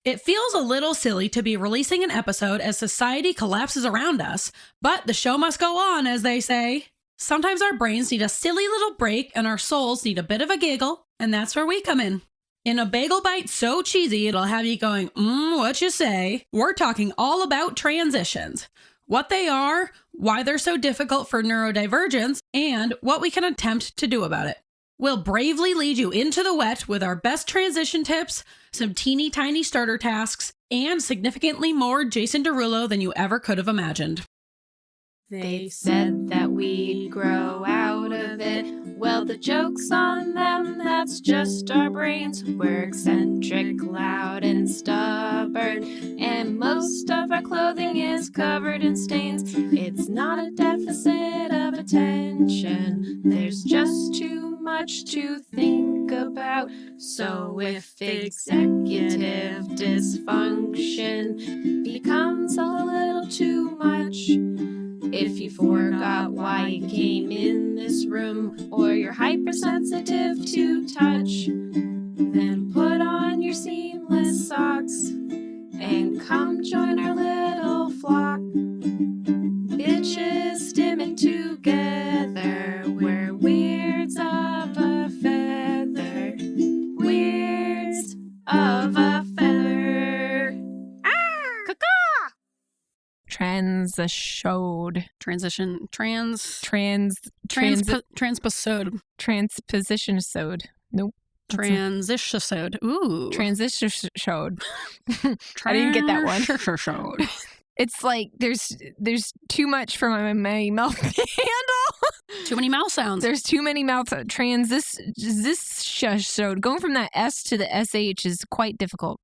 It feels a little silly to be releasing an episode as society collapses around us, but the show must go on, as they say. Sometimes our brains need a silly little break and our souls need a bit of a giggle, and that's where we come in. In a Bagel Bite so cheesy it'll have you going, what you say, we're talking all about transitions. What they are, why they're so difficult for neurodivergents, and what we can attempt to do about it. We'll bravely lead you into the wet with our best transition tips, some teeny tiny starter tasks, and significantly more Jason Derulo than you ever could have imagined. They said that we'd grow out of it. Well, the joke's on them, that's just our brains. We're eccentric, loud, and stubborn, and most of our clothing is covered in stains. It's not a deficit of attention, there's just too much to think about. So if executive dysfunction becomes a little too much, if you forgot why you came in this room, or you're hypersensitive to touch, then put on your seamless socks and come join our little flock. Bitches stimming together, we're weirds of a feather, weirds of a feather. Transposition-isode. Nope. Transition-isode. Ooh. Transition-isode. I didn't get that one. It's like there's too much for my mouth to handle. Too many mouth sounds. There's too many mouth transition-isode. Going from that S to the SH is quite difficult.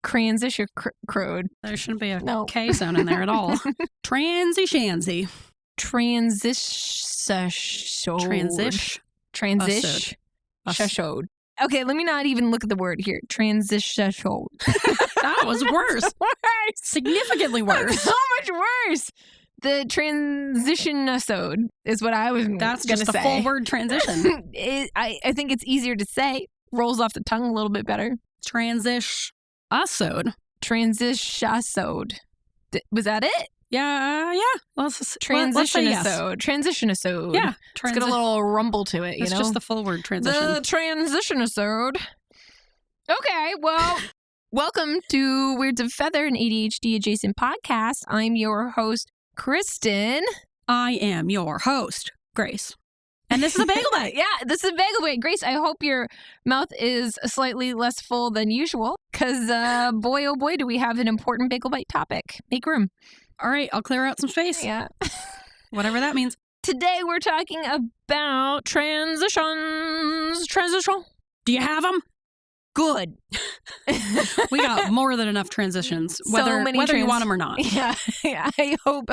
Transition crowed. There shouldn't be a K sound in there at all. Transy-shanzy. Transition-showed. Okay, let me not even look at the word here. Transition-showed. That was worse. Significantly worse. So much worse. The transition-isode is what I was going to say. That's just a full word transition. I think it's easier to say. Rolls off the tongue a little bit better. Transition-isode. Transition-isode. Was that it? Yeah. Transition-isode. Transition-isode. Yeah. It's got a little rumble to it, you know? It's just the full word transition. The transition-isode. Okay, well, welcome to Weirds of Feather, an AuDHD-Adjacent podcast. I'm your host, Kristen. I am your host, Grace. And this is a Bagel Bite. Yeah, this is a Bagel Bite. Grace, I hope your mouth is slightly less full than usual, because boy, oh boy, do we have an important Bagel Bite topic. Make room. All right, I'll clear out some space. Yeah. Whatever that means. Today we're talking about transitions. Transition. Do you have them? Good. We got more than enough transitions, whether you want them or not. Yeah, I hope.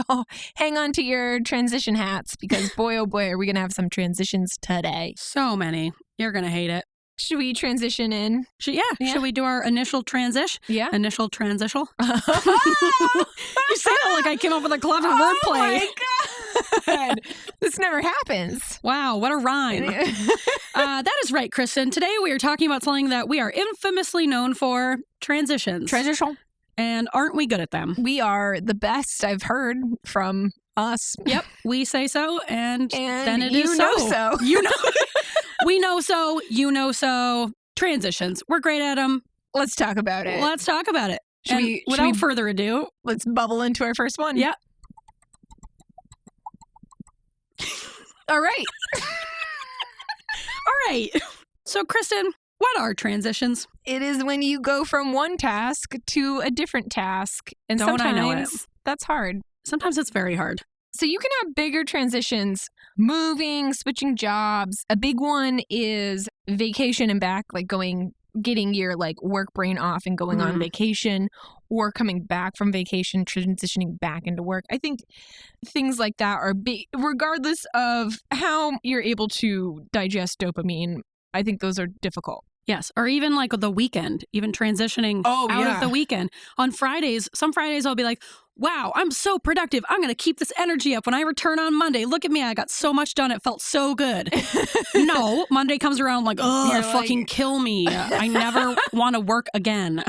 Hang on to your transition hats, because boy, oh boy, are we going to have some transitions today. So many. You're going to hate it. Should we transition in? Yeah. Should we do our initial transition? Yeah. Initial transition? You say that like I came up with a clever wordplay. Oh my God. This never happens. Wow, what a rhyme. That is right, Kristen. Today we are talking about something that we are infamously known for, transitions. Transition. And aren't we good at them? We are the best, I've heard from us. Yep, we say so, and then it is so. You know. We know so, you know so. Transitions. We're great at them. Let's talk about it. Let's talk about it. Without further ado, let's bubble into our first one. Yeah. All right. All right. So, Kristen, what are transitions? It is when you go from one task to a different task. And Don't I know it? That's hard. Sometimes it's very hard. So you can have bigger transitions, moving, switching jobs. A big one is vacation and back, like getting your work brain off and going on vacation, or coming back from vacation, transitioning back into work. I think things like that are big, regardless of how you're able to digest dopamine. I think those are difficult. Yes. Or even like the weekend, even transitioning out of the weekend. On Fridays, some Fridays I'll be like, wow, I'm so productive. I'm going to keep this energy up when I return on Monday. Look at me. I got so much done. It felt so good. No, Monday comes around, I'm like, oh, fucking kill me. I never want to work again.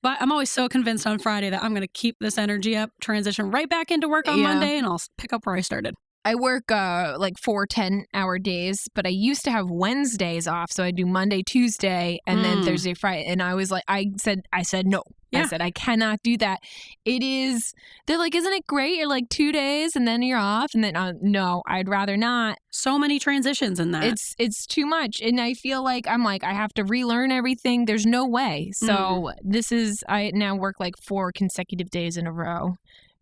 But I'm always so convinced on Friday that I'm going to keep this energy up, transition right back into work on Monday, and I'll pick up where I started. I work like 4 10-hour days, but I used to have Wednesdays off. So I do Monday, Tuesday, and then Thursday, Friday. And I was like, I said no. Yeah. I said, I cannot do that. They're like, isn't it great? You're like 2 days and then you're off. And then, no, I'd rather not. So many transitions in that. It's too much. And I feel like I have to relearn everything. There's no way. So I now work like 4 consecutive days in a row.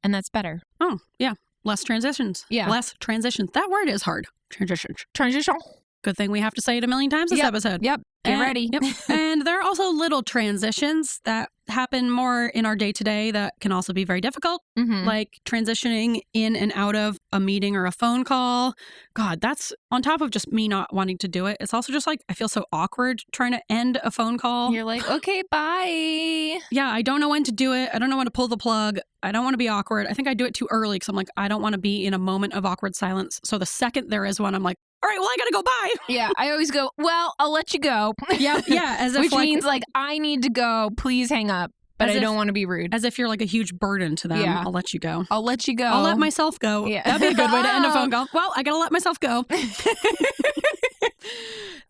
And that's better. Oh, yeah. Less transitions. Yeah. Less transitions. That word is hard. Transitions. Transition. Good thing we have to say it a million times this episode. Yep. Get ready. Yep. And there are also little transitions that happen more in our day-to-day that can also be very difficult, like transitioning in and out of a meeting or a phone call. God, that's on top of just me not wanting to do it. It's also just like I feel so awkward trying to end a phone call. You're like, okay, bye. Yeah, I don't know when to do it. I don't know when to pull the plug. I don't want to be awkward. I think I do it too early because I'm like, I don't want to be in a moment of awkward silence. So the second there is one, I'm like, all right, well, I got to go, bye. Yeah, I always go, well, I'll let you go. Yeah, as if which means like, I need to go. Please hang up. But I don't want to be rude. As if you're like a huge burden to them. Yeah. I'll let you go. I'll let you go. I'll let myself go. Yeah. That'd be a good way to end a phone call. Well, I got to let myself go.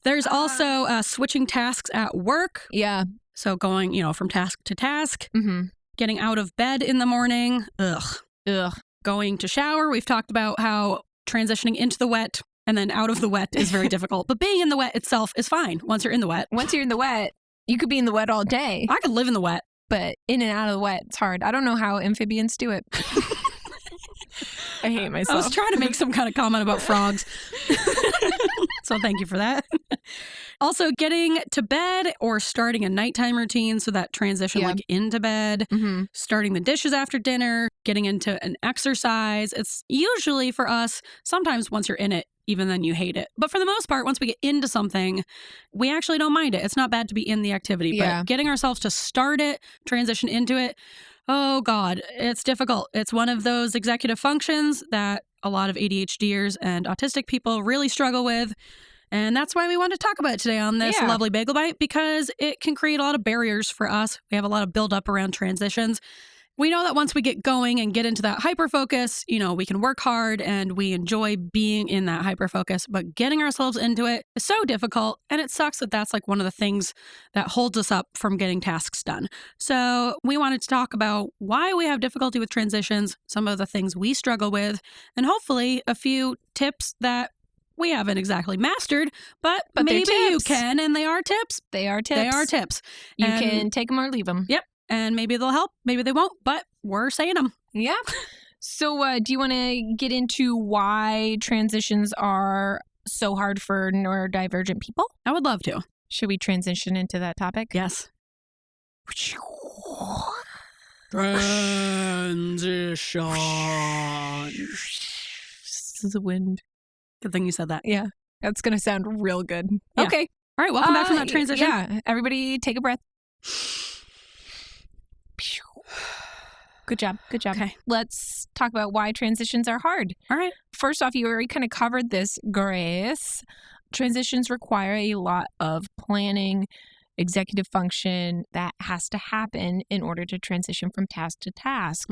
There's also switching tasks at work. Yeah. So going, from task to task. Mm-hmm. Getting out of bed in the morning. Ugh. Going to shower. We've talked about how transitioning into the wet and then out of the wet is very difficult. But being in the wet itself is fine once you're in the wet. Once you're in the wet, you could be in the wet all day. I could live in the wet. But in and out of the wet, it's hard. I don't know how amphibians do it. I hate myself. I was trying to make some kind of comment about frogs. So thank you for that. Also, getting to bed or starting a nighttime routine. So that transition like into bed, starting the dishes after dinner, getting into an exercise. It's usually for us, sometimes once you're in it, even then you hate it. But for the most part, once we get into something, we actually don't mind it. It's not bad to be in the activity. But getting ourselves to start it, transition into it, oh God, it's difficult. It's one of those executive functions that a lot of ADHDers and autistic people really struggle with. And that's why we want to talk about it today on this lovely Bagel Bite, because it can create a lot of barriers for us. We have a lot of buildup around transitions. We know that once we get going and get into that hyperfocus, we can work hard and we enjoy being in that hyperfocus, but getting ourselves into it is so difficult. And it sucks that that's like one of the things that holds us up from getting tasks done. So we wanted to talk about why we have difficulty with transitions, some of the things we struggle with, and hopefully a few tips that we haven't exactly mastered, but maybe you can, and they are tips. They are tips. They are tips. You can take them or leave them. Yep. And maybe they'll help, maybe they won't, but we're saying them. Yeah. So do you want to get into why transitions are so hard for neurodivergent people? I would love to. Should we transition into that topic? Yes. Transition. This is the wind. Good thing you said that. Yeah. That's going to sound real good. Yeah. Okay. All right. Welcome back from that transition. Yeah. Everybody take a breath. Good job. Good job. Okay. Let's talk about why transitions are hard. All right. First off, you already kind of covered this, Grace. Transitions require a lot of planning, executive function that has to happen in order to transition from task to task.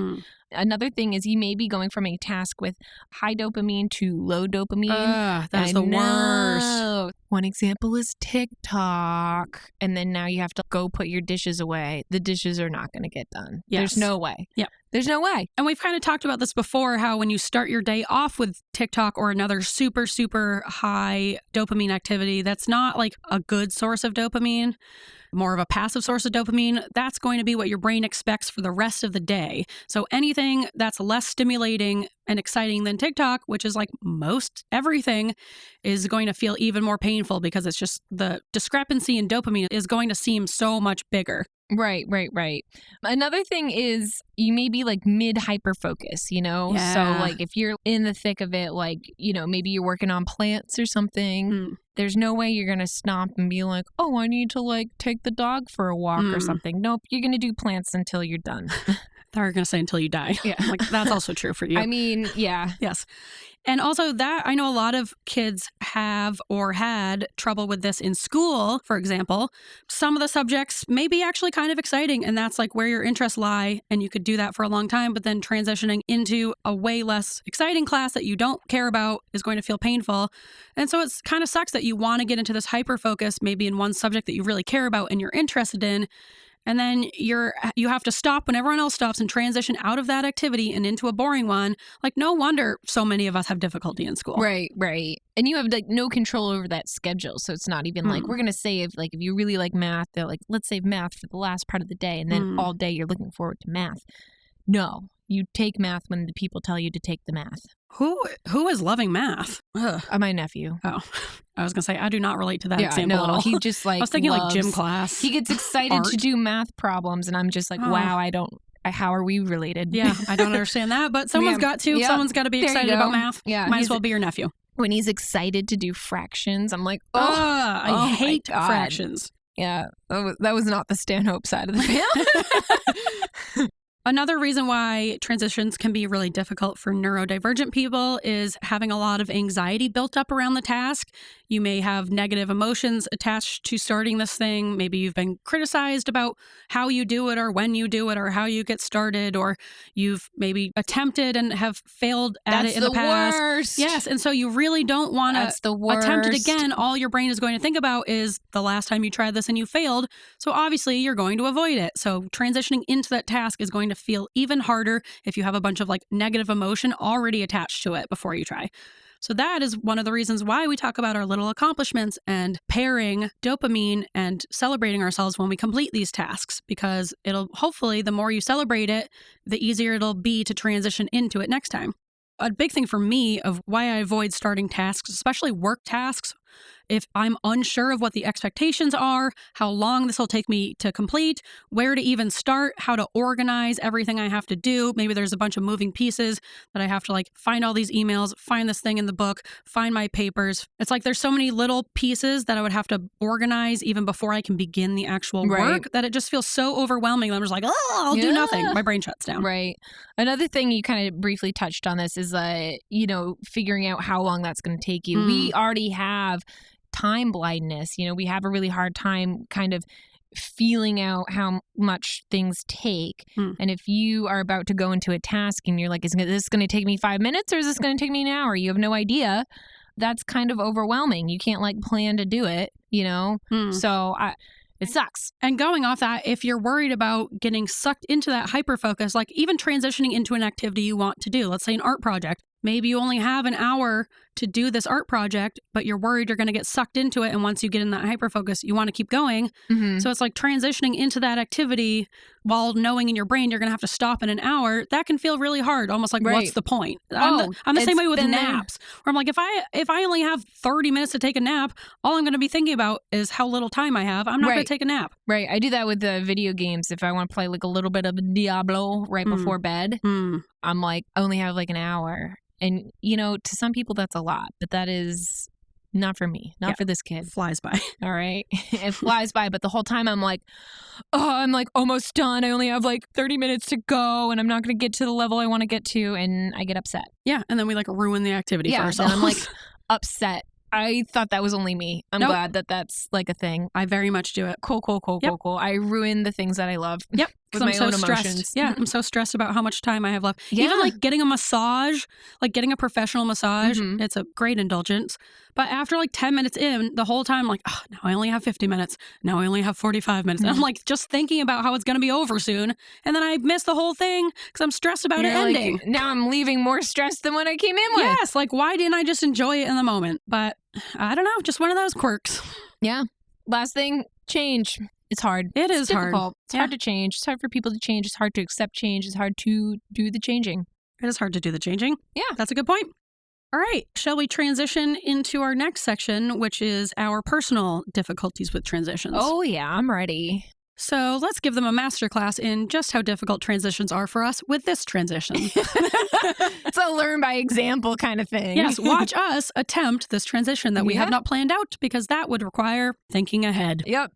Another thing is you may be going from a task with high dopamine to low dopamine. That's the worst. One example is TikTok. And then now you have to go put your dishes away. The dishes are not going to get done. Yes. There's no way. Yep. There's no way. And we've kind of talked about this before, how when you start your day off with TikTok or another super, super high dopamine activity, that's not like a good source of dopamine, more of a passive source of dopamine. That's going to be what your brain expects for the rest of the day. So anything that's less stimulating and exciting than TikTok, which is like most everything, is going to feel even more painful because it's just the discrepancy in dopamine is going to seem so much bigger. Right. Another thing is you may be like mid hyper focus, Yeah. So like if you're in the thick of it, like, maybe you're working on plants or something. There's no way you're going to stop and be like, oh, I need to like take the dog for a walk or something. Nope. You're going to do plants until you're done. thought you were going to say until you die. Yeah. Like, that's also true for you. I mean, yeah. Yes. And also that I know a lot of kids have or had trouble with this in school, for example. Some of the subjects may be actually kind of exciting, and that's like where your interests lie, and you could do that for a long time, but then transitioning into a way less exciting class that you don't care about is going to feel painful. And so it's kind of sucks that you want to get into this hyper focus maybe in one subject that you really care about and you're interested in. And then you have to stop when everyone else stops and transition out of that activity and into a boring one. Like, no wonder so many of us have difficulty in school. Right. And you have like no control over that schedule. So it's not even like, we're going to save, like, if you really like math, they're like, let's save math for the last part of the day. And then all day you're looking forward to math. No, you take math when the people tell you to take the math. Who is loving math? My nephew. Oh, I was going to say, I do not relate to that example at all. He just like, I was thinking like gym class. He gets excited to do math problems. And I'm just like, wow, how are we related? Yeah, I don't understand that. But someone's got to. Yep. Someone's got to be excited about math. Yeah, might as well be your nephew. When he's excited to do fractions, I'm like, I hate fractions. Yeah, that was not the Stanhope side of the family. Another reason why transitions can be really difficult for neurodivergent people is having a lot of anxiety built up around the task. You may have negative emotions attached to starting this thing. Maybe you've been criticized about how you do it or when you do it or how you get started, or you've maybe attempted and have failed at it in the past. Worst. Yes, and so you really don't want to attempt it again. All your brain is going to think about is the last time you tried this and you failed. So obviously you're going to avoid it. So transitioning into that task is going to feel even harder if you have a bunch of like negative emotion already attached to it before you try. So that is one of the reasons why we talk about our little accomplishments and pairing dopamine and celebrating ourselves when we complete these tasks, because it'll hopefully, the more you celebrate it, the easier it'll be to transition into it next time. A big thing for me of why I avoid starting tasks, especially work tasks, if I'm unsure of what the expectations are, how long this will take me to complete, where to even start, how to organize everything I have to do. Maybe there's a bunch of moving pieces that I have to like find all these emails, find this thing in the book, find my papers. It's like there's so many little pieces that I would have to organize even before I can begin the actual work that it just feels so overwhelming. I'm just like, I'll do nothing. My brain shuts down. Right. Another thing you kind of briefly touched on this is, figuring out how long that's going to take you. We already have time blindness. We have a really hard time kind of feeling out how much things take. And if you are about to go into a task and you're like, is this going to take me 5 minutes or is this going to take me an hour? You have no idea. That's kind of overwhelming. You can't like plan to do it, So it sucks. And going off that, if you're worried about getting sucked into that hyper-focus, like even transitioning into an activity you want to do, let's say an art project, maybe you only have an hour to do this art project, but you're worried you're going to get sucked into it. And once you get in that hyper-focus, you want to keep going. So it's like transitioning into that activity while knowing in your brain you're going to have to stop in an hour. That can feel really hard. Almost like, what's the point? I'm the same way with naps, where I'm like, if I only have 30 minutes to take a nap, all I'm going to be thinking about is how little time I have. I'm not going to take a nap. Right. I do that with the video games. If I want to play like a little bit of Diablo right before bed, I'm like, I only have like an hour. And, to some people that's a lot, but that is not for me, not for this kid. Flies by. All right. It flies by. But the whole time I'm like, I'm like almost done. I only have like 30 minutes to go and I'm not going to get to the level I want to get to. And I get upset. Yeah. And then we like ruin the activity for ourselves. And I'm like upset. I thought that was only me. I'm glad that that's like a thing. I very much do it. Cool. I ruin the things that I love. Yep. With my own stressed. emotions. Yeah, I'm so stressed about how much time I have left. Yeah. Even like getting a massage, like getting a professional massage, it's a great indulgence. But after like 10 minutes in, the whole time, I'm like, now I only have 50 minutes. Now I only have 45 minutes. And I'm like just thinking about how it's going to be over soon. And then I miss the whole thing because I'm stressed about it ending. Like, now I'm leaving more stressed than when I came in with. Yes, like why didn't I just enjoy it in the moment? But I don't know, just one of those quirks. Yeah. Last thing, change. It's hard. It is difficult. hard. It's hard to change. It's hard for people to change. It's hard to accept change. It's hard to do the changing. It is hard to do the changing. Yeah. That's a good point. All right. Shall we transition into our next section, which is our personal difficulties with transitions? Oh, yeah. I'm ready. So let's give them a masterclass in just how difficult transitions are for us with this transition. It's a learn by example kind of thing. Yes, watch us attempt this transition that we have not planned out because that would require thinking ahead. Yep.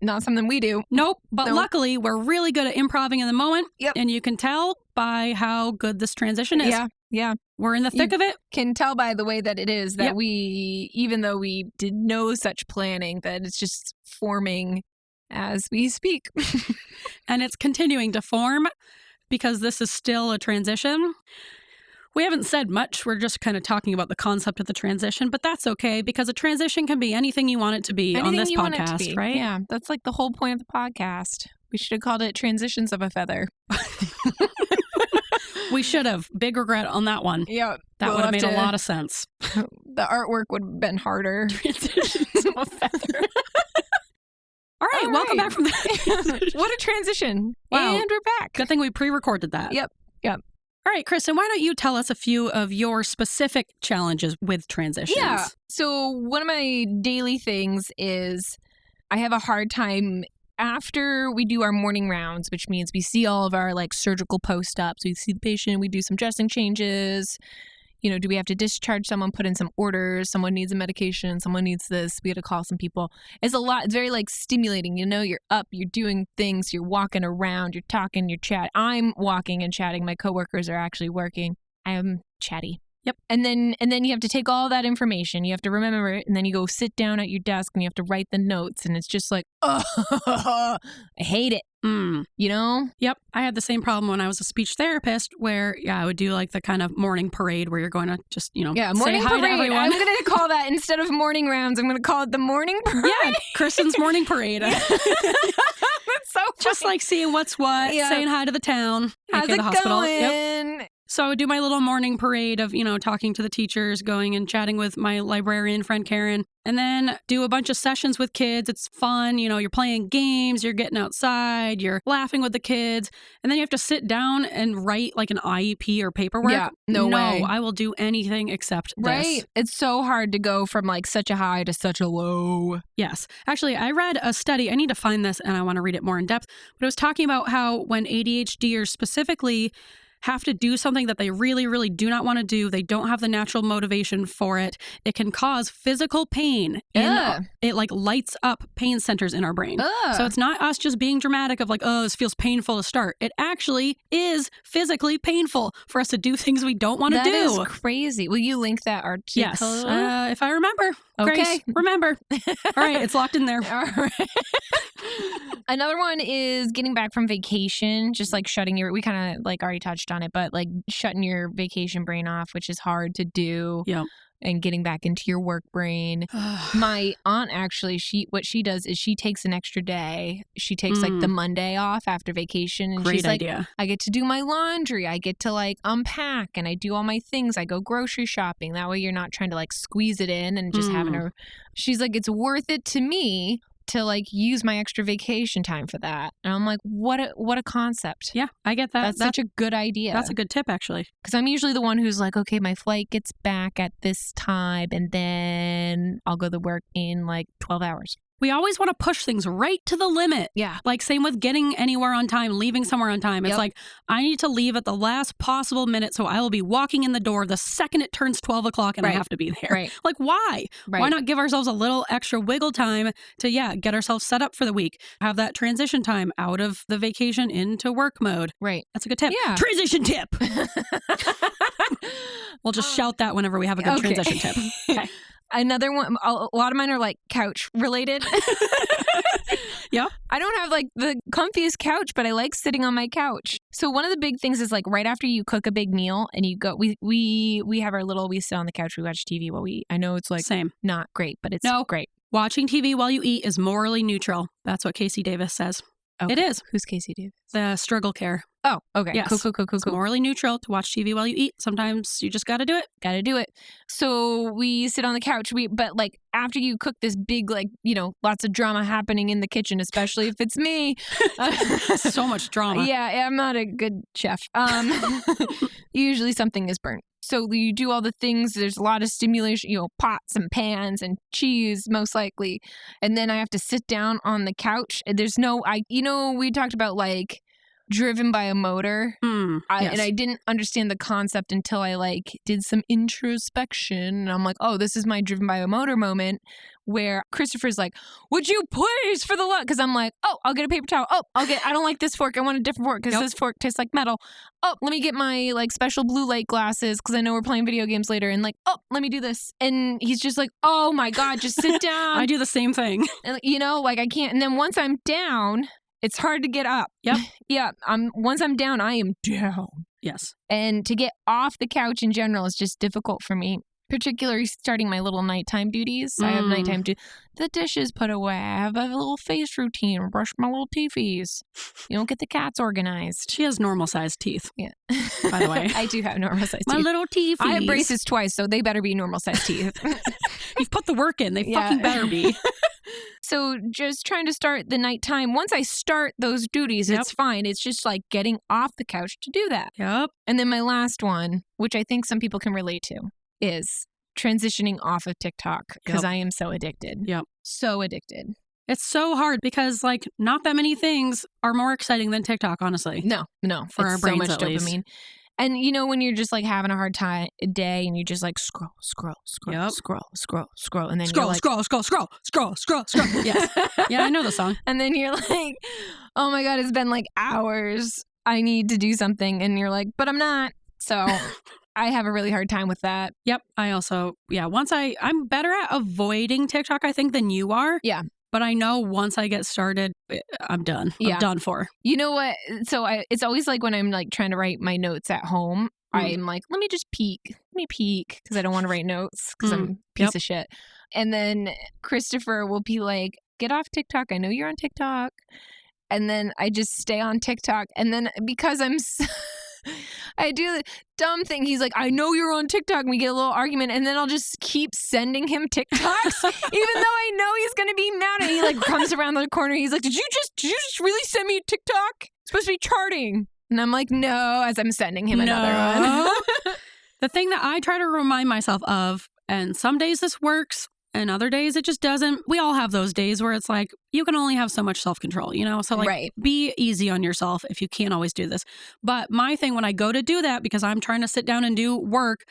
not something we do. Nope. But Nope. luckily, we're really good at improving in the moment. Yep. And you can tell by how good this transition is. Yeah. We're in the thick of it. Can tell by the way that it is that Yep. we, even though we did no such planning, that it's just forming as we speak. And it's continuing to form because this is still a transition. We haven't said much. We're just kind of talking about the concept of the transition, but that's okay because a transition can be anything you want it to be on this you want it to podcast, be. right? Yeah, that's like the whole point of the podcast. We should have called it Transitions of a Feather. We should have. Big regret on that one. Yeah. That would have made a lot of sense. The artwork would have been harder. Transitions of a feather. All right, welcome back from that. What a transition. Wow. And we're back. Good thing we pre-recorded that. Yep. All right, Kristen, why don't you tell us a few of your specific challenges with transitions? Yeah. So one of my daily things is I have a hard time after we do our morning rounds, which means we see all of our like surgical post-ups. We see the patient, we do some dressing changes. You know, do we have to discharge someone, put in some orders? Someone needs a medication. Someone needs this. We had to call some people. It's a lot. It's very like stimulating. You know, you're up, you're doing things, you're walking around, you're talking, you're chatting. I'm walking and chatting. My coworkers are actually working. I am chatty. Yep. And then you have to take all that information. You have to remember it, and then you go sit down at your desk and you have to write the notes. And it's just like, oh, I hate it. You know? Yep. I had the same problem when I was a speech therapist where, I would do like the kind of morning parade where you're going to just, Morning say hi parade. to everyone. I'm going to call that instead of morning rounds. I'm going to call it the morning parade. Yeah, Kristen's morning parade. That's so funny. Just like seeing what's what, saying hi to the town. How's aka it the hospital. going? Yep. So I would do my little morning parade of, talking to the teachers, going and chatting with my librarian friend Karen, and then do a bunch of sessions with kids. It's fun. You're playing games, you're getting outside, you're laughing with the kids, and then you have to sit down and write like an IEP or paperwork. Yeah, no way. I will do anything except this. Right? It's so hard to go from like such a high to such a low. Yes. Actually, I read a study. I need to find this and I want to read it more in depth. But it was talking about how when ADHDers specifically have to do something that they really, really do not want to do, they don't have the natural motivation for it, it can cause physical pain. It like lights up pain centers in our brain. So it's not us just being dramatic of like, oh, this feels painful to start. It actually is physically painful for us to do things we don't want to do. That is crazy. Will you link that article? Yes. If I remember. Okay. Grace, remember. All right, it's locked in there. All right. Another one is getting back from vacation, just like we kind of like already touched on it, but like shutting your vacation brain off, which is hard to do. Yeah. And getting back into your work brain. My aunt actually, what she does is she takes an extra day. She takes like the Monday off after vacation. And Great she's like, idea. I get to do my laundry. I get to like unpack and I do all my things. I go grocery shopping. That way you're not trying to like squeeze it in and just having her. She's like, it's worth it to me to like use my extra vacation time for that. And I'm like, what a concept. Yeah, I get that. That's such a good idea. That's a good tip, actually. Because I'm usually the one who's like, okay, my flight gets back at this time and then I'll go to work in like 12 hours. We always want to push things right to the limit. Yeah. Like same with getting anywhere on time, leaving somewhere on time. It's Yep. like, I need to leave at the last possible minute, so I will be walking in the door the second it turns 12 o'clock and I Right. have to be there. Right. Like, why? Right. Why not give ourselves a little extra wiggle time to, get ourselves set up for the week, have that transition time out of the vacation into work mode. Right. That's a good tip. Yeah. Transition tip. We'll just shout that whenever we have a good Okay. transition tip. Okay. Another one, a lot of mine are like couch related. Yeah. I don't have like the comfiest couch, but I like sitting on my couch. So one of the big things is like right after you cook a big meal and you go, we have we sit on the couch, we watch TV while we eat. I know it's like Same. not great, but it's great. Watching TV while you eat is morally neutral. That's what Casey Davis says. Okay. It is. Who's Casey Davis? The struggle care. Oh, okay. Yes. Cool. It's morally neutral to watch TV while you eat. Sometimes you just got to do it. Got to do it. So we sit on the couch. But like after you cook this big, like, lots of drama happening in the kitchen, especially if it's me. So much drama. Yeah, I'm not a good chef. Usually something is burnt. So you do all the things. There's a lot of stimulation, pots and pans and cheese, most likely. And then I have to sit down on the couch. There's we talked about like driven by a motor. Yes. And I didn't understand the concept until I like did some introspection. And I'm like, oh, this is my driven by a motor moment where Christopher's like, would you please for the love? Because I'm like, oh, I'll get a paper towel. Oh, I don't like this fork. I want a different fork because this fork tastes like metal. Oh, let me get my like special blue light glasses because I know we're playing video games later. And like, oh, let me do this. And he's just like, oh my God, just sit down. I do the same thing. And, you know, like I can't. And then once I'm down, it's hard to get up. Yep. Yeah. Once I'm down, I am down. Yes. And to get off the couch in general is just difficult for me. Particularly starting my little nighttime duties. I have nighttime the dishes put away. I have a little face routine. Brush my little teethies. You don't get the cats organized. She has normal sized teeth. Yeah. By the way. I do have normal sized teeth. My little teethies. I have braces twice, so they better be normal sized teeth. You've put the work in. They fucking better be. So just trying to start the nighttime. Once I start those duties, it's fine. It's just like getting off the couch to do that. Yep. And then my last one, which I think some people can relate to, is transitioning off of TikTok because I am so addicted. Yep. So addicted. It's so hard because like not that many things are more exciting than TikTok, honestly. No. For our brains, so much at least. dopamine. And you know when you're just like having a hard time a day and you just like scroll, and then scroll. Yes. Yeah, I know the song. And then you're like, oh my God, it's been like hours. I need to do something. And you're like, but I'm not. So I have a really hard time with that. Yep. I also, once I'm better at avoiding TikTok, I think, than you are. Yeah. But I know once I get started, I'm done. I'm done for. You know what? So it's always like when I'm like trying to write my notes at home, I'm like, let me just peek. Let me peek because I don't want to write notes because I'm a piece of shit. And then Christopher will be like, get off TikTok. I know you're on TikTok. And then I just stay on TikTok. And then because I do the dumb thing. He's like, I know you're on TikTok. And we get a little argument. And then I'll just keep sending him TikToks, even though I know he's going to be mad. And he like comes around the corner. He's like, did you just really send me a TikTok? It's supposed to be charting. And I'm like, no, as I'm sending him another one. The thing that I try to remind myself of, and some days this works, and other days it just doesn't. We all have those days where it's like, you can only have so much self-control, you know? So like, be easy on yourself if you can't always do this. But my thing when I go to do that, because I'm trying to sit down and do work,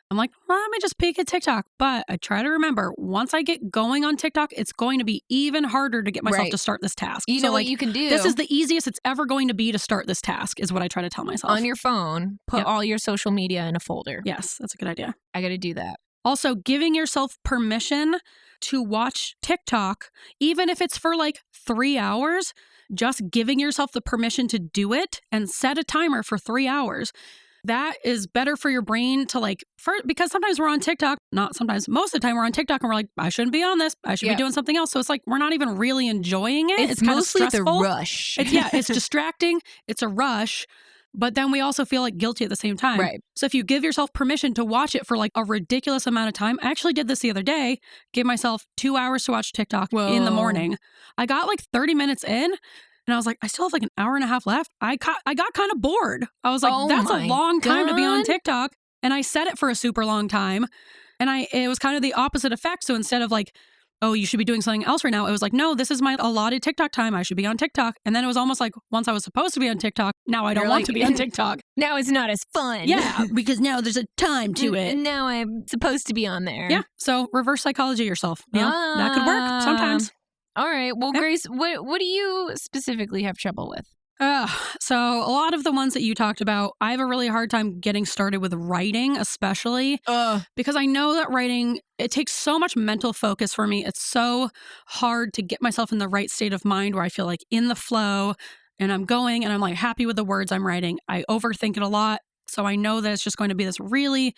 I'm like, well, let me just peek at TikTok. But I try to remember, once I get going on TikTok, it's going to be even harder to get myself to start this task. You know what you can do? This is the easiest it's ever going to be to start this task, is what I try to tell myself. On your phone, put all your social media in a folder. Yes, that's a good idea. I got to do that. Also, giving yourself permission to watch TikTok, even if it's for like 3 hours, just giving yourself the permission to do it and set a timer for 3 hours. That is better for your brain to like, because sometimes we're on TikTok, not sometimes, most of the time we're on TikTok and we're like, I shouldn't be on this. I should be doing something else. So it's like, we're not even really enjoying it. It's kind of stressful. The rush. It's distracting. It's a rush. But then we also feel like guilty at the same time. Right. So if you give yourself permission to watch it for like a ridiculous amount of time, I actually did this the other day, gave myself 2 hours to watch TikTok in the morning. I got like 30 minutes in and I was like, I still have like an hour and a half left. I got kind of bored. I was like, that's a long time to be on TikTok. And I set it for a super long time. And it was kind of the opposite effect. So instead of like, oh, you should be doing something else right now, it was like, no, this is my allotted TikTok time. I should be on TikTok. And then it was almost like, once I was supposed to be on TikTok, now I don't want to be on TikTok. Now it's not as fun. Yeah, because now there's a time to it. Now I'm supposed to be on there. Yeah, so reverse psychology yourself. You know, that could work sometimes. All right. Well, Grace, what do you specifically have trouble with? So a lot of the ones that you talked about, I have a really hard time getting started with writing, especially because I know that writing, it takes so much mental focus for me. It's so hard to get myself in the right state of mind where I feel like in the flow and I'm going and I'm like happy with the words I'm writing. I overthink it a lot. So I know that it's just going to be this really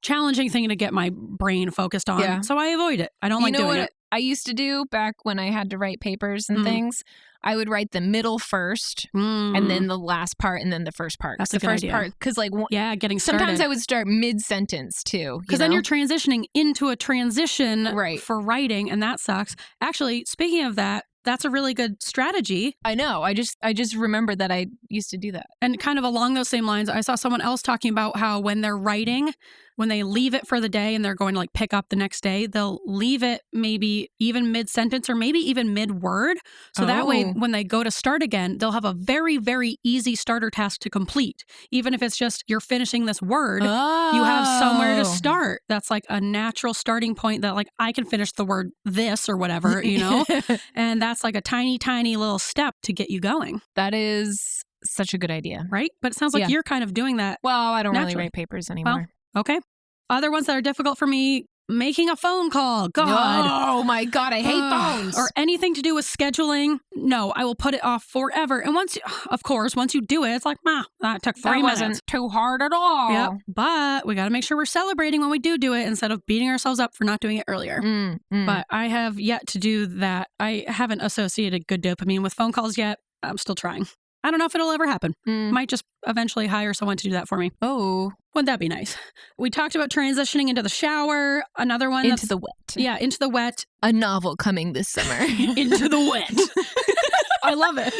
challenging thing to get my brain focused on. Yeah. So I avoid it. I don't like doing it. I used to do back when I had to write papers and things. I would write the middle first and then the last part and then the first part. That's a good idea. The first part, because like, getting started. Sometimes I would start mid-sentence too. Because then you're transitioning into a transition for writing and that sucks. Actually, speaking of that, that's a really good strategy. I know. I just remembered that I used to do that. And kind of along those same lines, I saw someone else talking about how when they're writing, when they leave it for the day and they're going to like pick up the next day, they'll leave it maybe even mid-sentence or maybe even mid-word. So that way, when they go to start again, they'll have a very, very easy starter task to complete. Even if it's just you're finishing this word, you have somewhere to start. That's like a natural starting point that like I can finish the word this or whatever, you know? And that's like a tiny, tiny little step to get you going. That is such a good idea. Right? But it sounds like you're kind of doing that. Well, I don't naturally. really write papers anymore. Well, okay. Other ones that are difficult for me, making a phone call. God. Oh my God, I hate phones. Or anything to do with scheduling. No, I will put it off forever. And once you do it, it's like, that took 3 minutes. That wasn't too hard at all. Yep. But we got to make sure we're celebrating when we do it instead of beating ourselves up for not doing it earlier. But I have yet to do that. I haven't associated good dopamine with phone calls yet. I'm still trying. I don't know if it'll ever happen. Might just eventually hire someone to do that for me. Oh. Wouldn't that be nice? We talked about transitioning into the shower. Another one. Into the wet. Yeah, into the wet. A novel coming this summer. Into the wet. I love it.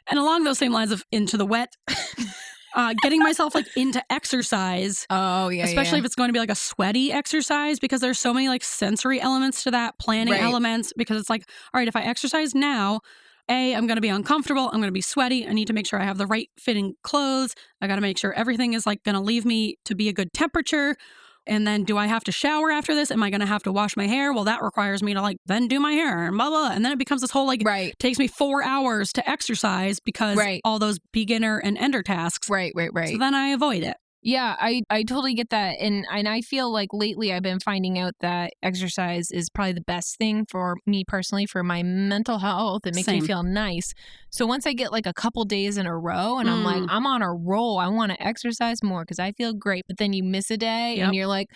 And along those same lines of into the wet, getting myself like into exercise. Oh, yeah. Especially if it's going to be like a sweaty exercise, because there's so many like sensory elements to that, planning elements, because it's like, all right, if I exercise now, I'm going to be uncomfortable. I'm going to be sweaty. I need to make sure I have the right fitting clothes. I got to make sure everything is like going to leave me to be a good temperature. And then do I have to shower after this? Am I going to have to wash my hair? Well, that requires me to like then do my hair and blah, blah. And then it becomes this whole like, takes me 4 hours to exercise because all those beginner and ender tasks. Right. So then I avoid it. Yeah, I totally get that. And I feel like lately I've been finding out that exercise is probably the best thing for me personally, for my mental health. It makes me feel nice. So once I get like a couple days in a row and I'm like, I'm on a roll, I want to exercise more because I feel great. But then you miss a day and you're like,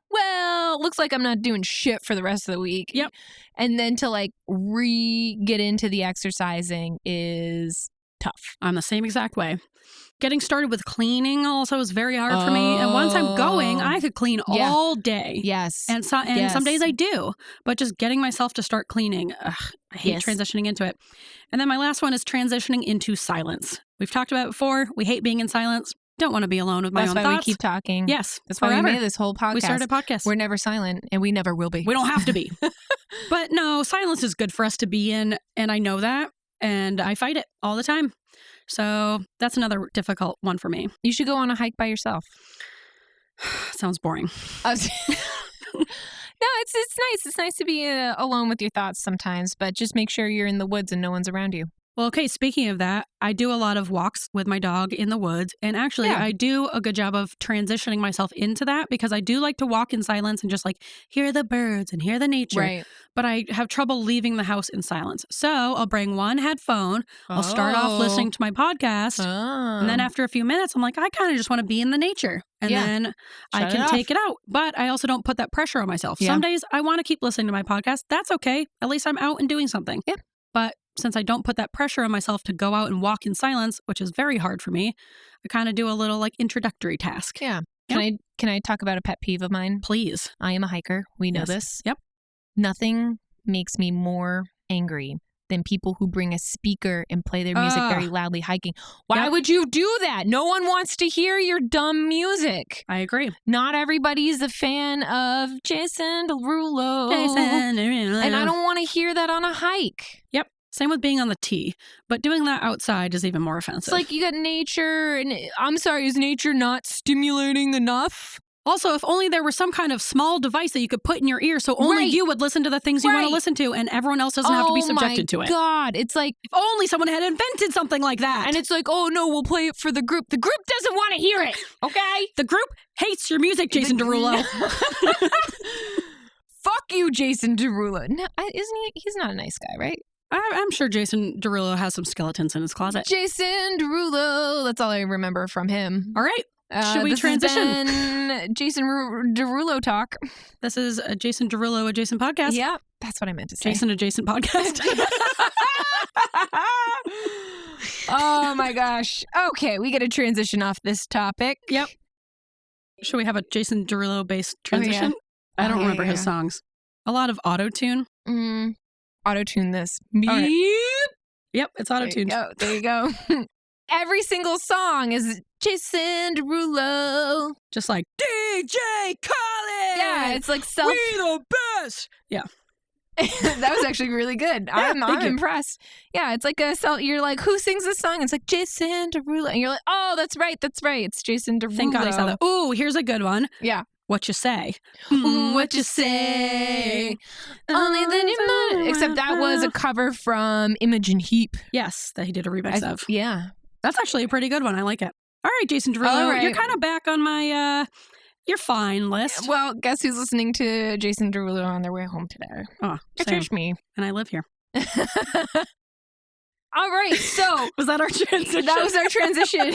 well, looks like I'm not doing shit for the rest of the week. Yep. And then to like get into the exercising is tough. I'm the same exact way. Getting started with cleaning also is very hard for me. And once I'm going, I could clean all day. Yes. And some days I do. But just getting myself to start cleaning, I hate transitioning into it. And then my last one is transitioning into silence. We've talked about it before. We hate being in silence. Don't want to be alone with my own thoughts. That's why we keep talking. Yes. That's forever. why we made this whole podcast. We started a podcast. We're never silent, and we never will be. We don't have to be. But no, silence is good for us to be in. And I know that. And I fight it all the time. So that's another difficult one for me. You should go on a hike by yourself. Sounds boring. No, it's nice. It's nice to be alone with your thoughts sometimes, but just make sure you're in the woods and no one's around you. Well, okay, speaking of that, I do a lot of walks with my dog in the woods. And actually, I do a good job of transitioning myself into that because I do like to walk in silence and just like hear the birds and hear the nature. Right. But I have trouble leaving the house in silence. So I'll bring one headphone. I'll start off listening to my podcast. And then after a few minutes, I'm like, I kind of just want to be in the nature. And then I can take it out. But I also don't put that pressure on myself. Some days I want to keep listening to my podcast. That's okay. At least I'm out and doing something. Yeah. But since I don't put that pressure on myself to go out and walk in silence, which is very hard for me, I kind of do a little like introductory task. Yeah. Can I talk about a pet peeve of mine? Please. I am a hiker. We know this. Yep. Nothing makes me more angry than people who bring a speaker and play their music very loudly hiking. Why would you do that? No one wants to hear your dumb music. I agree. Not everybody's a fan of Jason Derulo. And I don't want to hear that on a hike. Yep. Same with being on the tee, but doing that outside is even more offensive. It's like you got nature, and I'm sorry, is nature not stimulating enough? Also, if only there were some kind of small device that you could put in your ear so only you would listen to the things you want to listen to and everyone else doesn't have to be subjected to it. Oh my God. It's like, if only someone had invented something like that. And it's like, oh no, we'll play it for the group. The group doesn't want to hear it, okay? The group hates your music, Jason Derulo. Fuck you, Jason Derulo. No, isn't he? He's not a nice guy, right? I'm sure Jason Derulo has some skeletons in his closet. Jason Derulo. That's all I remember from him. All right. Should we transition? This has been Jason Derulo talk. This is a Jason Derulo Adjacent podcast. Yeah, that's what I meant to say. Jason Adjacent podcast. Oh my gosh. Okay, we got to transition off this topic. Yep. Should we have a Jason Derulo based transition? I don't remember his songs. A lot of auto-tune. Auto-tune this. Right. Yep, it's auto-tuned. There you go. every single song is Jason Derulo. Just like DJ Khaled. Yeah, it's like We the best. Yeah. That was actually really good. I'm impressed. Yeah, it's like you're like, who sings this song? It's like Jason Derulo. And you're like, oh, that's right. It's Jason Derulo. Thank God I saw that. Ooh, here's a good one. Yeah. What you say? What you say? Only then you know. Except that was a cover from Imogen Heap. Yes, that he did a remix of. Yeah. That's actually a pretty good one. I like it. All right, Jason Derulo. All right. You're kind of back on my you're fine list. Well, guess who's listening to Jason Derulo on their way home today? Oh, It's same. just me. And I live here. All right, so Was that our transition? that was our transition.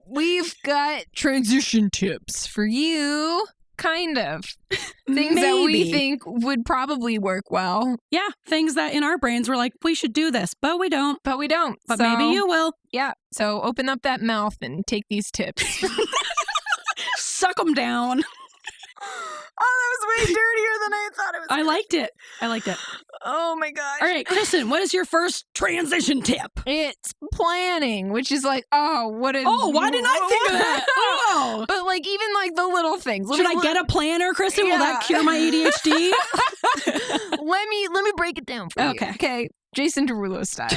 We've got transition tips for you, kind of. Things that we Maybe. think would probably work well, Yeah, things that in our brains we're like, we should do this, but we don't. but we don't. But So, maybe you will. Yeah, so open up that mouth and take these tips. Suck them down. Oh, that was way dirtier than I thought it was. I liked it. I liked it. Oh my gosh. All right, Kristen, what is your first transition tip? It's planning, which is like, oh, what a... Oh, why didn't I think of that? Oh. But like, even like the little things. Should I get a planner, Kristen? Will that cure my ADHD? Let me break it down for you. Okay. Jason Derulo style.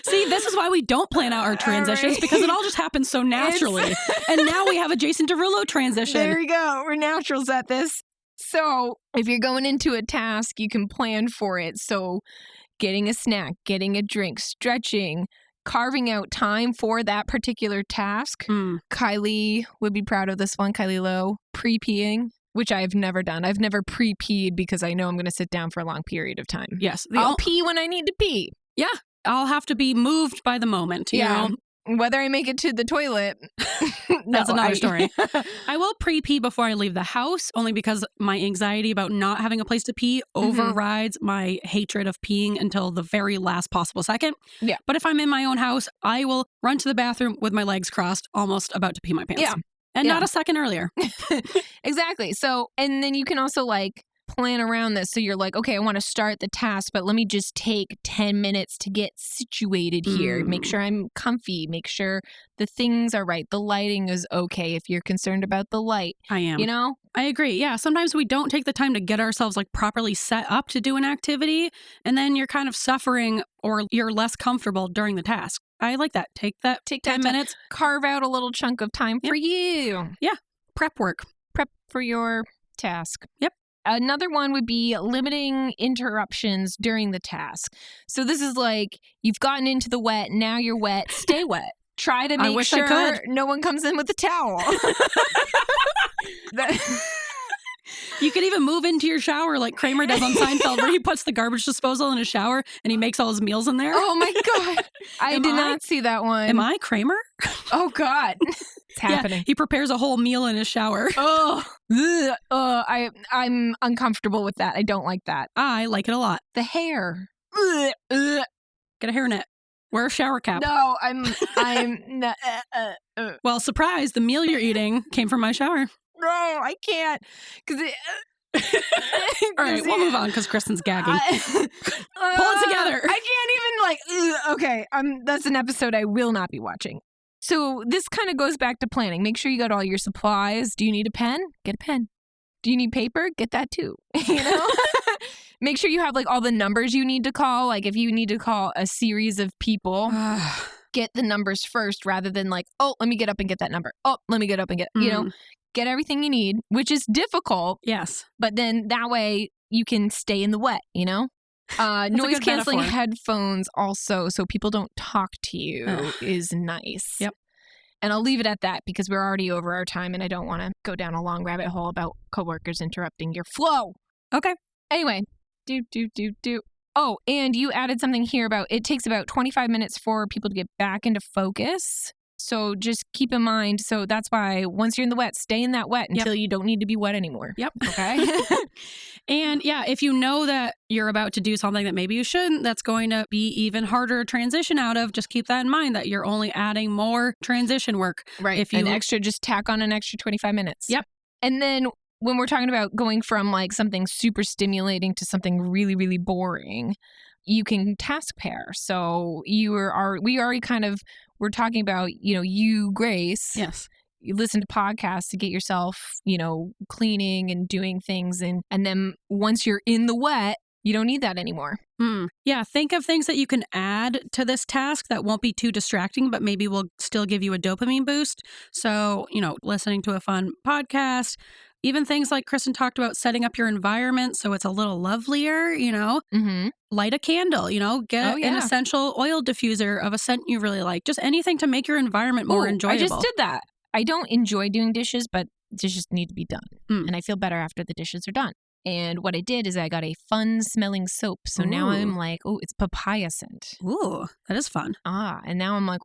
See, this is why we don't plan out our transitions, because it all just happens so naturally. And now we have a Jason Derulo transition. There we go. We're naturals at this. So if you're going into a task, you can plan for it. So getting a snack, getting a drink, stretching, carving out time for that particular task. Kylie would be proud of this one. Kylie Lowe, pre-peeing, which I've never done. I've never pre-peed because I know I'm going to sit down for a long period of time. Yes. I'll pee when I need to pee. Yeah. I'll have to be moved by the moment. You know? Whether I make it to the toilet, That's another story. I will pre-pee before I leave the house, only because my anxiety about not having a place to pee overrides my hatred of peeing until the very last possible second. Yeah. But if I'm in my own house, I will run to the bathroom with my legs crossed, almost about to pee my pants. Yeah. And not a second earlier. Exactly. So, and then you can also like plan around this. So you're like, okay, I want to start the task, but let me just take 10 minutes to get situated here. Make sure I'm comfy. Make sure the things are right. The lighting is okay if you're concerned about the light. I am. You know? I agree. Yeah. Sometimes we don't take the time to get ourselves like properly set up to do an activity. And then you're kind of suffering or you're less comfortable during the task. I like that. Take 10 minutes. Carve out a little chunk of time for you. Yeah. Prep work. Prep for your task. Yep. Another one would be limiting interruptions during the task. So this is like, you've gotten into the wet, now you're wet, stay wet. Try to make sure no one comes in with a towel. You could even move into your shower like Kramer does on Seinfeld, where he puts the garbage disposal in his shower and he makes all his meals in there. Oh my God. I did not see that one. Am I Kramer? Oh God. It's happening. Yeah, he prepares a whole meal in his shower. Oh, I'm uncomfortable with that. I don't like that. I like it a lot. The hair. Get a hairnet. Wear a shower cap. No, I'm not, Well, surprise, the meal you're eating came from my shower. No, I can't. All right, we'll move on because Kristen's gagging. Pull it together. I can't even okay, that's an episode I will not be watching. So this kind of goes back to planning. Make sure you got all your supplies. Do you need a pen? Get a pen. Do you need paper? Get that too. You know? Make sure you have like all the numbers you need to call. Like if you need to call a series of people, get the numbers first rather than like, oh, let me get up and get that number. Oh, let me get up and get, you know, get everything you need, which is difficult. Yes. But then that way you can stay in the wet, you know? Noise canceling headphones also, so people don't talk to you, is nice. Yep. And I'll leave it at that because we're already over our time and I don't want to go down a long rabbit hole about coworkers interrupting your flow. Okay. Anyway, Oh, and you added something here about it takes about 25 minutes for people to get back into focus. So just keep in mind. So that's why once you're in the wet, stay in that wet until you don't need to be wet anymore. Yep. Okay. And yeah, if you know that you're about to do something that maybe you shouldn't, that's going to be even harder to transition out of. Just keep that in mind that you're only adding more transition work. Right. If you just tack on an extra 25 minutes. Yep. And then when we're talking about going from like something super stimulating to something really, really boring, you can task pair. So we already kind of, we're talking about, you, Grace. Yes. You listen to podcasts to get yourself, cleaning and doing things. And then once you're in the wet, you don't need that anymore. Yeah, think of things that you can add to this task that won't be too distracting, but maybe will still give you a dopamine boost. So, listening to a fun podcast, even things like Kristen talked about, setting up your environment so it's a little lovelier, Mm-hmm. Light a candle, get an essential oil diffuser of a scent you really like. Just anything to make your environment more enjoyable. I just did that. I don't enjoy doing dishes, but dishes need to be done. And I feel better after the dishes are done. And what I did is I got a fun-smelling soap. So now I'm like, it's papaya scent. Ooh, that is fun. And now I'm like,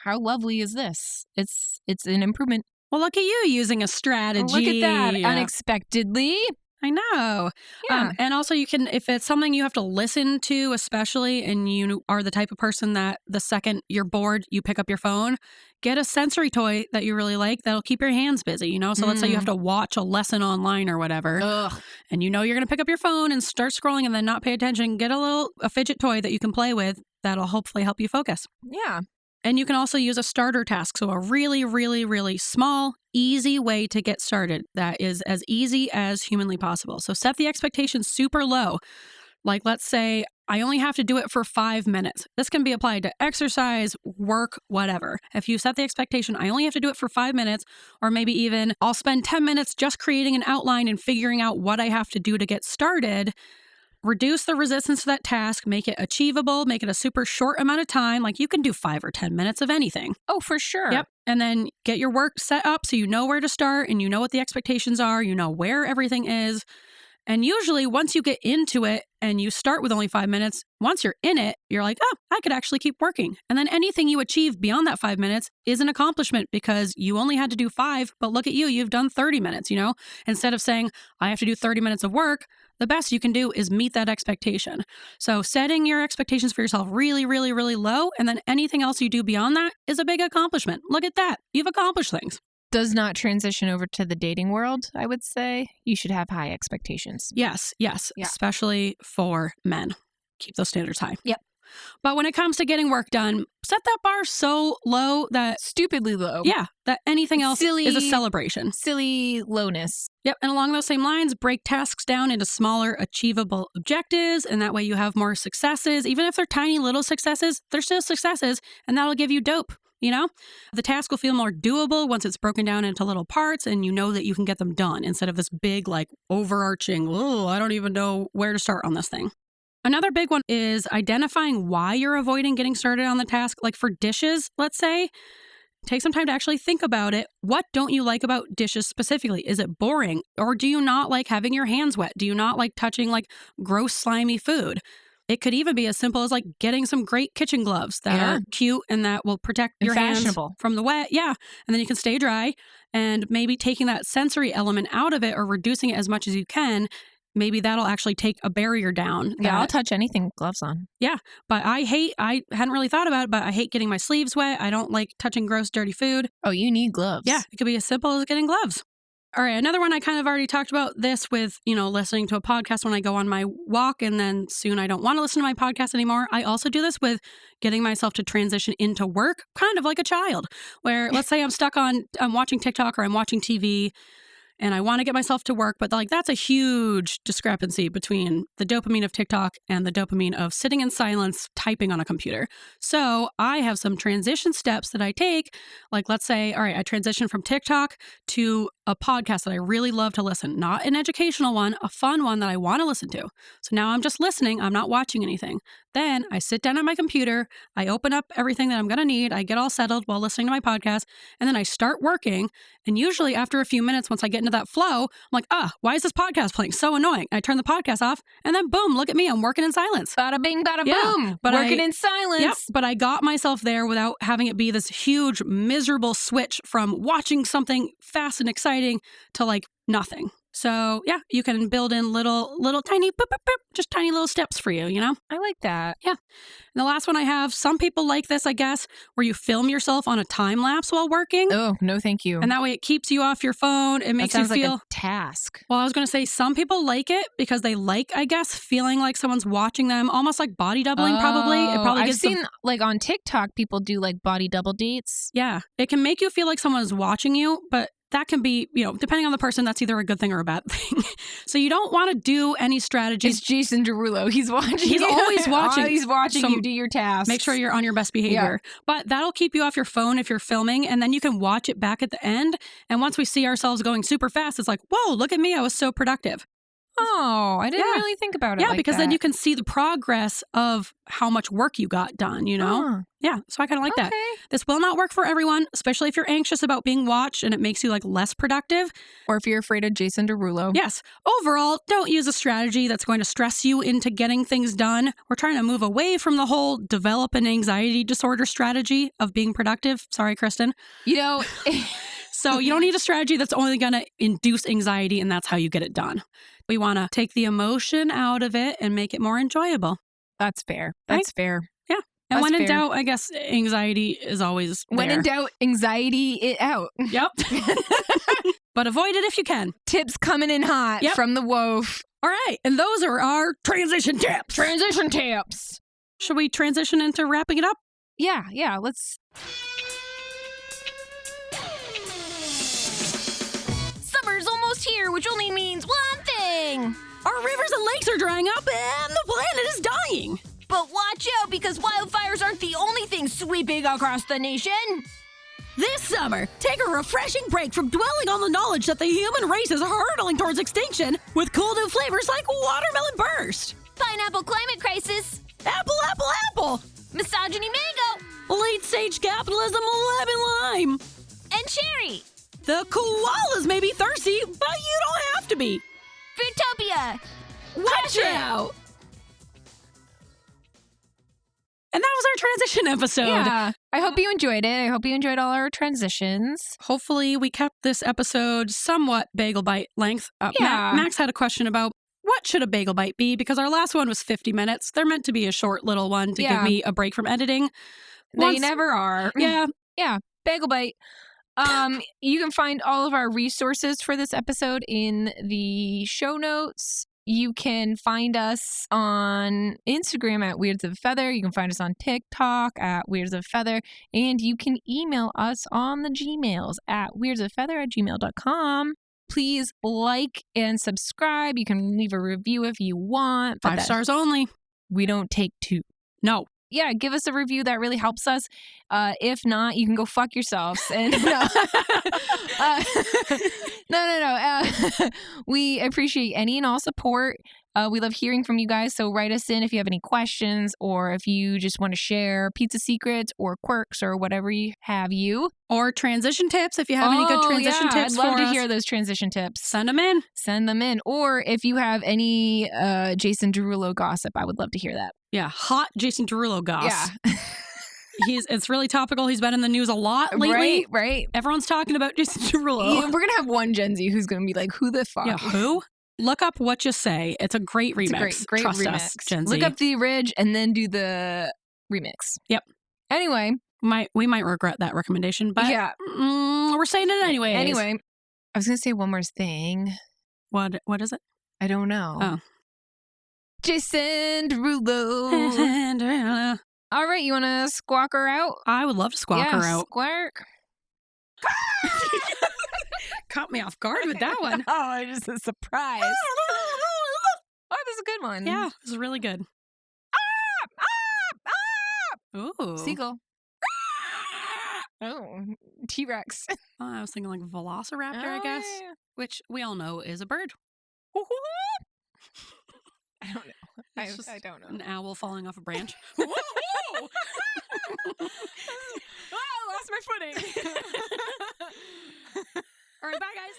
how lovely is this? It's an improvement. Well, look at you using a strategy. Look at that, unexpectedly. I know. Yeah. And also you can, if it's something you have to listen to, especially, and you are the type of person that the second you're bored, you pick up your phone, get a sensory toy that you really like that'll keep your hands busy, So let's say you have to watch a lesson online or whatever, and you're going to pick up your phone and start scrolling and then not pay attention. Get a fidget toy that you can play with that'll hopefully help you focus. Yeah. And you can also use a starter task. So a really, really, really small, easy way to get started that is as easy as humanly possible. So set the expectations super low. Like, let's say I only have to do it for 5 minutes. This can be applied to exercise, work, whatever. If you set the expectation, I only have to do it for 5 minutes, or maybe even I'll spend 10 minutes just creating an outline and figuring out what I have to do to get started. Reduce the resistance to that task, make it achievable, make it a super short amount of time. Like, you can do 5 or 10 minutes of anything. Oh, for sure. Yep. And then get your work set up so you know where to start and you know what the expectations are, you know where everything is. And usually once you get into it and you start with only 5 minutes, once you're in it, you're like, I could actually keep working. And then anything you achieve beyond that 5 minutes is an accomplishment because you only had to do 5, but look at you, you've done 30 minutes, Instead of saying, I have to do 30 minutes of work, the best you can do is meet that expectation. So setting your expectations for yourself really, really, really low, and then anything else you do beyond that is a big accomplishment. Look at that. You've accomplished things. Does not transition over to the dating world, I would say. You should have high expectations. Yes, Yeah. especially for men. Keep those standards high. Yep. But when it comes to getting work done, set that bar so low that Stupidly low. Yeah, that anything else Silly- is a celebration. Silly lowness. Yep, and along those same lines, break tasks down into smaller, achievable objectives, and that way you have more successes. Even if they're tiny little successes, they're still successes, and that'll give you dope. The task will feel more doable once it's broken down into little parts and you know that you can get them done instead of this big, overarching, I don't even know where to start on this thing. Another big one is identifying why you're avoiding getting started on the task. Like for dishes, let's say, take some time to actually think about it. What don't you like about dishes specifically? Is it boring? Or do you not like having your hands wet? Do you not like touching gross, slimy food? It could even be as simple as getting some great kitchen gloves that are cute and that will protect your hands from the wet. Yeah. And then you can stay dry, and maybe taking that sensory element out of it or reducing it as much as you can. Maybe that'll actually take a barrier down. Yeah, I'll touch anything with gloves on. Yeah. But I hadn't really thought about it, but I hate getting my sleeves wet. I don't like touching gross, dirty food. Oh, you need gloves. Yeah. It could be as simple as getting gloves. All right, another one I kind of already talked about this with, listening to a podcast when I go on my walk, and then soon I don't want to listen to my podcast anymore. I also do this with getting myself to transition into work, kind of like a child, where let's say I'm watching TikTok or I'm watching TV and I want to get myself to work, but that's a huge discrepancy between the dopamine of TikTok and the dopamine of sitting in silence, typing on a computer. So I have some transition steps that I take. Let's say, all right, I transition from TikTok to a podcast that I really love to listen, not an educational one, a fun one that I want to listen to. So now I'm just listening. I'm not watching anything. Then I sit down at my computer. I open up everything that I'm going to need. I get all settled while listening to my podcast. And then I start working. And usually after a few minutes, once I get into that flow, I'm like, why is this podcast playing? So annoying. I turn the podcast off and then boom, look at me. I'm working in silence. Bada bing, bada boom. But working in silence. Yep. But I got myself there without having it be this huge, miserable switch from watching something fast and exciting to nothing. So yeah, you can build in little tiny, boop, boop, boop, just tiny little steps for you, you know? I like that. And the last one I have, some people like this, I guess, where you film yourself on a time lapse while working. Oh, no, thank you. And that way it keeps you off your phone. It makes that you sounds feel like a task. Well, I was going to say some people like it because they like, I guess, feeling like someone's watching them, almost like body doubling probably. It probably I've gives seen like on TikTok people do like body double dates. Yeah, it can make you feel like someone is watching you, but that can be, depending on the person, that's either a good thing or a bad thing. So you don't want to do any strategies. It's Jason Derulo. He's watching. He's always watching. He's watching you do your tasks. Make sure you're on your best behavior. But that'll keep you off your phone if you're filming, and then you can watch it back at the end. And once we see ourselves going super fast, it's like, whoa, look at me. I was so productive. Oh, I didn't really think about it. Yeah, like because that. then you can see the progress of how much work you got done, Yeah, so I kind of like that. This will not work for everyone, especially if you're anxious about being watched and it makes you like less productive. Or if you're afraid of Jason Derulo. Yes. Overall, don't use a strategy that's going to stress you into getting things done. We're trying to move away from the whole develop an anxiety disorder strategy of being productive. Sorry, Kristen. So you don't need a strategy that's only going to induce anxiety, and that's how you get it done. We want to take the emotion out of it and make it more enjoyable. That's fair. That's fair. Yeah. And That's when in fair. doubt, I guess anxiety is always there. When in doubt, anxiety it out. Yep. But avoid it if you can. Tips coming in hot from the Woof. All right. And those are our transition tips. Transition tips. Should we transition into wrapping it up? Yeah. Let's. Summer's almost here, which only means one thing. Our rivers and lakes are drying up and the planet is dying. But watch out, because wildfires aren't the only thing sweeping across the nation. This summer, take a refreshing break from dwelling on the knowledge that the human race is hurtling towards extinction with cool new flavors like watermelon burst, Pineapple climate crisis, apple, misogyny mango, late-stage capitalism lemon lime. and cherry. The koalas may be thirsty, but you don't have to be. Fruitopia. Watch out! And that was our transition episode. Yeah. I hope you enjoyed it. I hope you enjoyed all our transitions. Hopefully we kept this episode somewhat Bagel Bite length. Yeah. Max had a question about what should a Bagel Bite be, because our last one was 50 minutes. They're meant to be a short little one to give me a break from editing. They never are. Yeah. Yeah. Bagel Bite. You can find all of our resources for this episode in the show notes. You can find us on Instagram at Weirds of a Feather. You can find us on TikTok at Weirds of a Feather. And you can email us on the Gmails at weirdsofafeather@gmail.com. Please like and subscribe. You can leave a review if you want. 5 stars only. We don't take 2. No. Yeah, give us a review. That really helps us. If not, you can go fuck yourselves. And no. We appreciate any and all support. We love hearing from you guys. So write us in if you have any questions, or if you just want to share pizza secrets or quirks or whatever you have you. Or transition tips. If you have any good transition tips I'd love for to us, hear those transition tips. send them in. Send them in. Or if you have any Jason Derulo gossip, I would love to hear that. Yeah, hot Jason Derulo goss. Yeah. It's really topical. He's been in the news a lot lately. Right. Everyone's talking about Jason Derulo. Yeah, we're going to have one Gen Z who's going to be like, who the fuck? Yeah, who? Look up What You Say. It's a great remix. It's a great Trust remix. us, Gen Z. Look up the Ridge and then do the remix. Yep. Anyway. We might regret that recommendation, but yeah. We're saying it anyway. Anyway, I was going to say one more thing. What is it? I don't know. Oh. Jason Derulo. All right, you want to squawk her out? I would love to squawk her out. Squawk. Caught me off guard with that one. Oh, just a surprise. Oh, this is a good one. Yeah, this is really good. Ooh. Seagull. Oh, T-Rex. I was thinking like Velociraptor, I Oh, guess, yeah. which we all know is a bird. I don't know. It's just I don't know. An owl falling off a branch. Oh, I lost my footing. All right, bye guys.